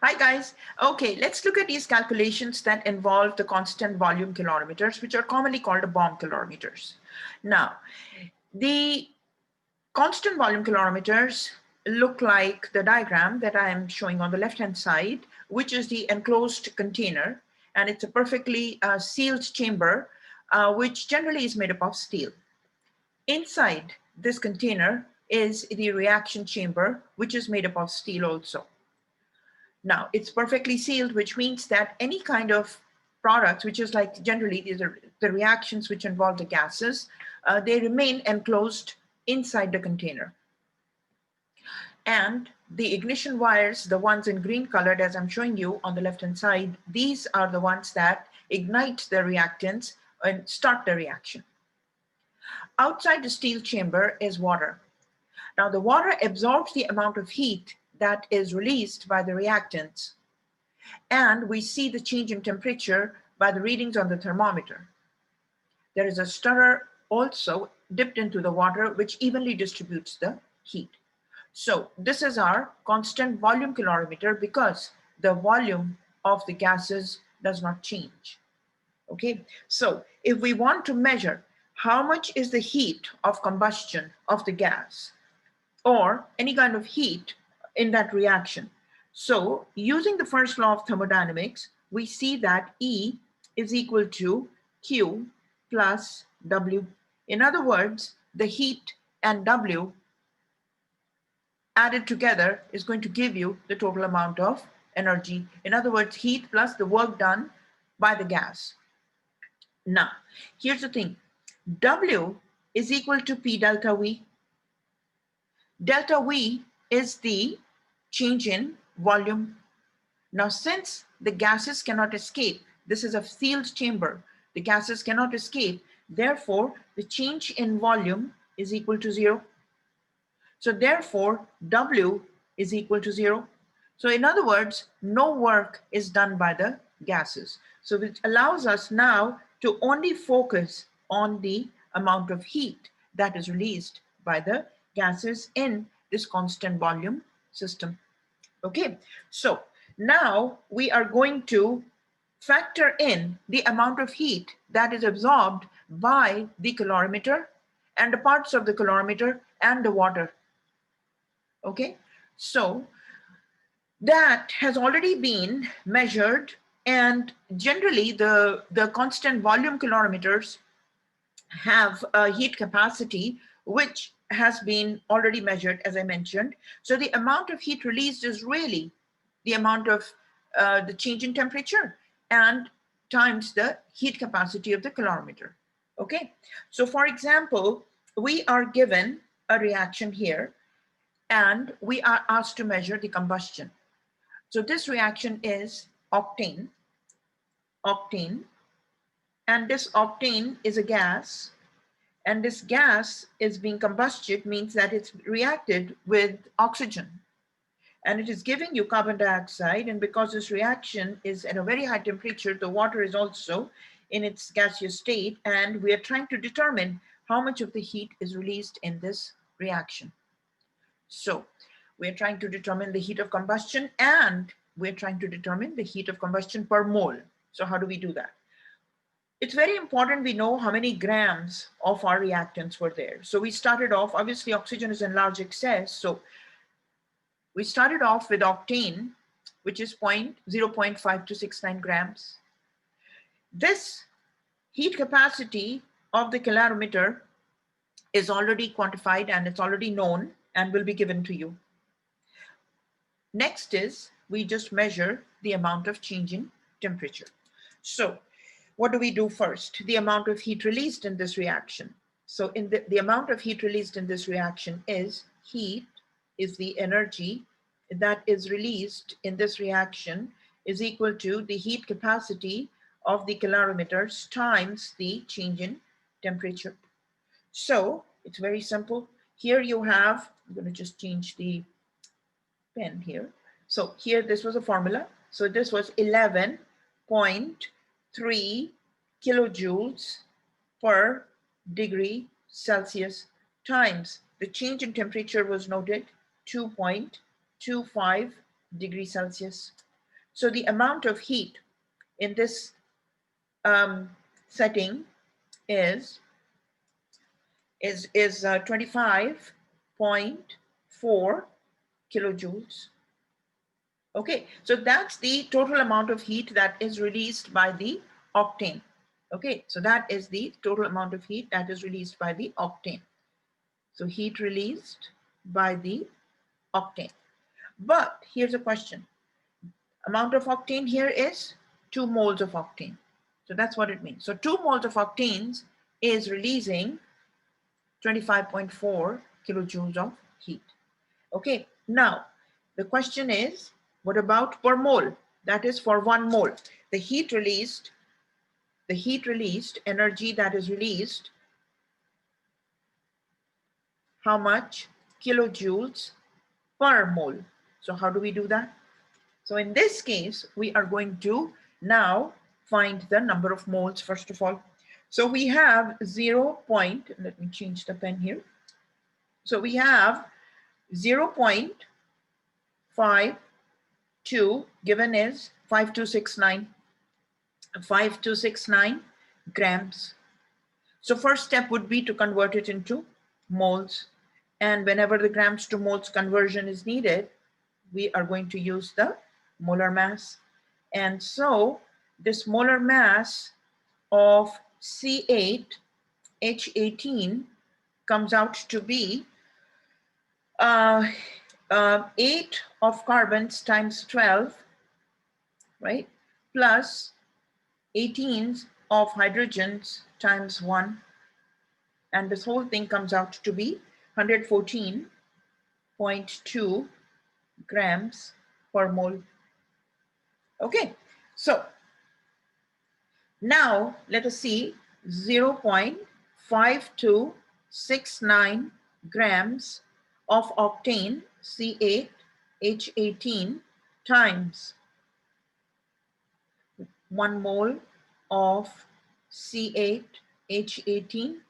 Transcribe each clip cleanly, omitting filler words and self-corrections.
Hi guys. Okay, let's look at these calculations that involve the constant volume calorimeters, which are commonly called the bomb calorimeters. Now, the constant volume calorimeters look like the diagram that I am showing on the left-hand side, which is the enclosed container, and it's a perfectly sealed chamber, which generally is made up of steel. Inside this container is the reaction chamber, which is made up of steel also. Now, it's perfectly sealed, which means that any kind of products, which is like generally these are the reactions which involve the gases, they remain enclosed inside the container. And the ignition wires, the ones in green colored, as I'm showing you on the left-hand side, these are the ones that ignite the reactants and start the reaction. Outside the steel chamber is water. Now, the water absorbs the amount of heat that is released by the reactants, and we see the change in temperature by the readings on the thermometer. There is a stirrer also dipped into the water, which evenly distributes the heat. So this is our constant volume calorimeter because the volume of the gases does not change. Okay, so if we want to measure how much is the heat of combustion of the gas or any kind of heat in that reaction. So using the first law of thermodynamics, we see that E is equal to Q plus W. In other words, the heat and W added together is going to give you the total amount of energy. In other words, heat plus the work done by the gas. Now, here's the thing. W is equal to P delta V. Delta V is the change in volume. Now, since the gases cannot escape, this is a sealed chamber, the gases cannot escape, therefore, the change in volume is equal to 0. So therefore, W is equal to 0. So in other words, no work is done by the gases. So it allows us now to only focus on the amount of heat that is released by the gases in this constant volume system. Okay, so now we are going to factor in the amount of heat that is absorbed by the calorimeter and the parts of the calorimeter and the water. Okay, so that has already been measured, and generally the constant volume calorimeters have a heat capacity which has been already measured, as I mentioned. So the amount of heat released is really the amount of the change in temperature and times the heat capacity of the calorimeter. Okay, so for example, we are given a reaction here and we are asked to measure the combustion. So this reaction is octane, and this octane is a gas, and this gas is being combusted, means that it's reacted with oxygen, and it is giving you carbon dioxide, and because this reaction is at a very high temperature, the water is also in its gaseous state, and we are trying to determine how much of the heat is released in this reaction. So we're trying to determine the heat of combustion, and we're trying to determine the heat of combustion per mole. So how do we do that? It's very important we know how many grams of our reactants were there. So we started off, obviously oxygen is in large excess. So we started off with octane, which is 0.5269 grams. This heat capacity of the calorimeter is already quantified and it's already known and will be given to you. Next is we just measure the amount of change in temperature. So what do we do first? The amount of heat released in this reaction. So in the amount of heat released in this reaction is heat is the energy that is released in this reaction is equal to the heat capacity of the calorimeters times the change in temperature. So it's very simple. Here you have, I'm going to just change the pen here. So here, this was a formula. So this was 11.3 kilojoules per degree Celsius times the change in temperature was noted 2.25 degrees Celsius. So the amount of heat in this setting is 25.4 kilojoules. Okay, so that's the total amount of heat that is released by the octane. Okay, so that is the total amount of heat that is released by the octane. So heat released by the octane. But here's a question. Amount of octane here is 2 moles of octane. So that's what it means. So 2 moles of octanes is releasing 25.4 kilojoules of heat. Okay, now the question is, what about per mole? That is for 1 mole. The heat released, energy that is released, how much kilojoules per mole? So how do we do that? So in this case, we are going to now find the number of moles first of all. So we have 0. Let me change the pen here. So we have 0.52 given is 5269 grams. So first step would be to convert it into moles. And whenever the grams to moles conversion is needed, we are going to use the molar mass. And so this molar mass of C8H18 comes out to be 8 of carbons times 12, right? Plus 18s of hydrogens times 1. And this whole thing comes out to be 114.2 grams per mole. Okay, so now let us see 0.5269 grams of octane C8H18 times 1 mole of C8H18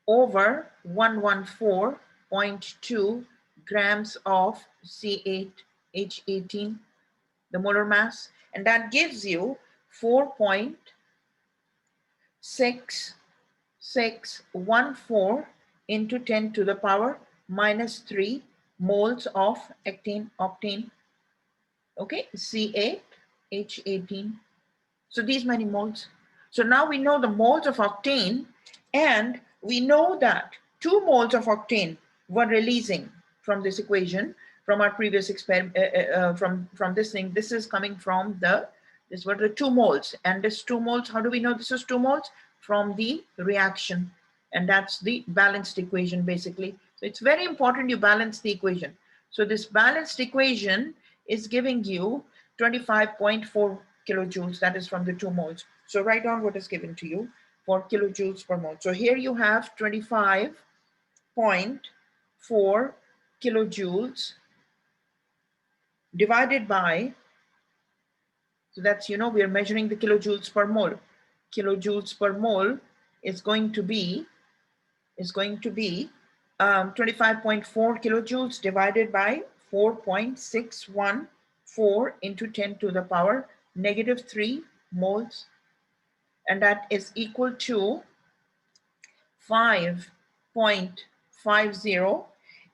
over 114.2 grams of C8H18, the molar mass, and that gives you 4.6614 into 10 to the power minus 3 moles of octane, okay, C8H18. So these many moles. So now we know the moles of octane, and we know that 2 moles of octane were releasing from this equation, from our previous experiment, from this thing. This is coming from this were the 2 moles. And this 2 moles, how do we know this is 2 moles? From the reaction. And that's the balanced equation basically. So it's very important you balance the equation. So this balanced equation is giving you 25.4 kilojoules, that is from the 2 moles. So write down what is given to you for kilojoules per mole. So here you have 25.4 kilojoules divided by, so that's, you know, we are measuring the kilojoules per mole. Kilojoules per mole is going to be 25.4 kilojoules divided by 4.614 into 10 to the power -3 moles, and that is equal to 5.50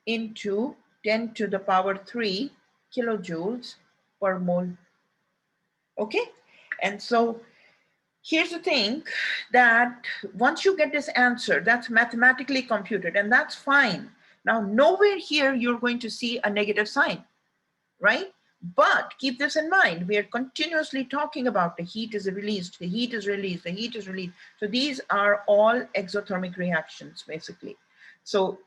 into 10 to the power 3 kilojoules per mole. Okay, and so here's the thing, that once you get this answer, that's mathematically computed, and that's fine. Now, nowhere here you're going to see a negative sign, right? But keep this in mind, we are continuously talking about the heat is released, the heat is released, the heat is released. So these are all exothermic reactions, basically. So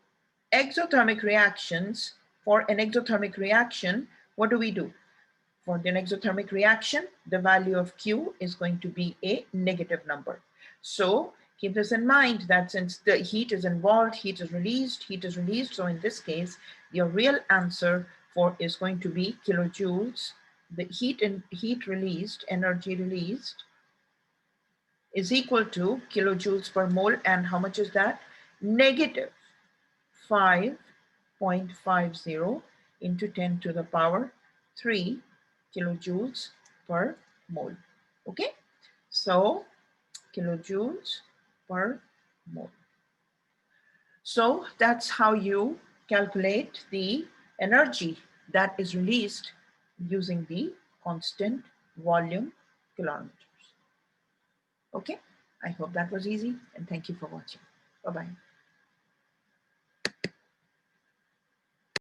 exothermic reactions, for an exothermic reaction, what do we do? For an exothermic reaction, the value of Q is going to be a negative number. So keep this in mind, that since the heat is involved, heat is released, So in this case, your real answer is going to be kilojoules. The heat released, energy released, is equal to kilojoules per mole. And how much is that? -5.50 into 10 to the power 3 kilojoules per mole. Okay, so kilojoules per mole. So that's how you calculate the energy that is released using the constant volume calorimeters. Okay, I hope that was easy, and thank you for watching. Bye-bye.